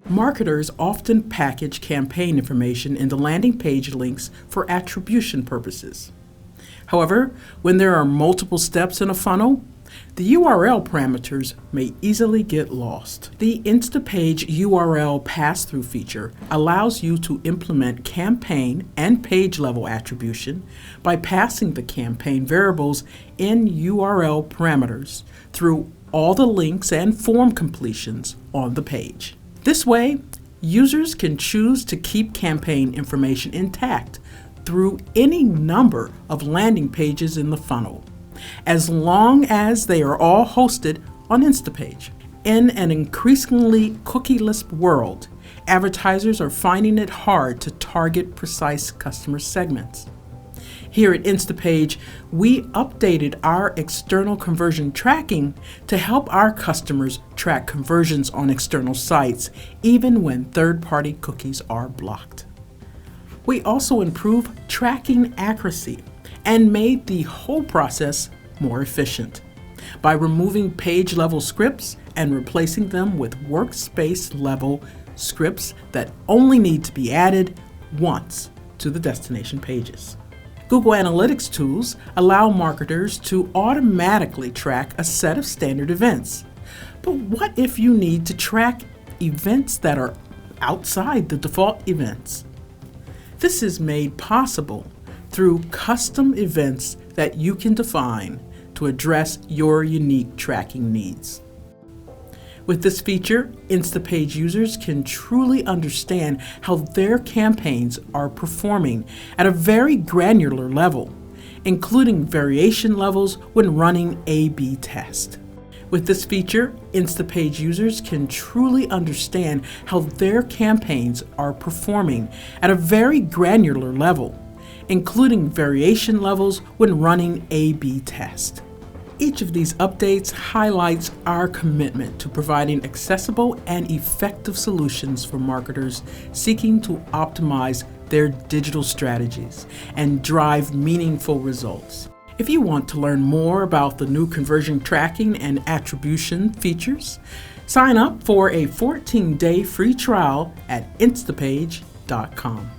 Marketers often package campaign information in the landing page links for attribution purposes. However, when there are multiple steps in a funnel, the URL parameters may easily get lost. The Instapage URL pass-through feature allows you to implement campaign and page level attribution by passing the campaign variables in URL parameters through all the links and form completions on the page. This way, users can choose to keep campaign information intact through any number of landing pages in the funnel, as long as they are all hosted on Instapage. In an increasingly cookieless world, advertisers are finding it hard to target precise customer segments. Here at Instapage, we updated our external conversion tracking to help our customers track conversions on external sites, even when third-party cookies are blocked. We also improved tracking accuracy and made the whole process more efficient by removing page-level scripts and replacing them with workspace-level scripts that only need to be added once to the destination pages. Google Analytics tools allow marketers to automatically track a set of standard events. But what if you need to track events that are outside the default events? This is made possible through custom events that you can define to address your unique tracking needs. With this feature, Instapage users can truly understand how their campaigns are performing at a very granular level, including variation levels when running A/B tests. With this feature, Instapage users can truly understand how their campaigns are performing at a very granular level, including variation levels when running A/B tests. Each of these updates highlights our commitment to providing accessible and effective solutions for marketers seeking to optimize their digital strategies and drive meaningful results. If you want to learn more about the new conversion tracking and attribution features, sign up for a 14-day free trial at instapage.com.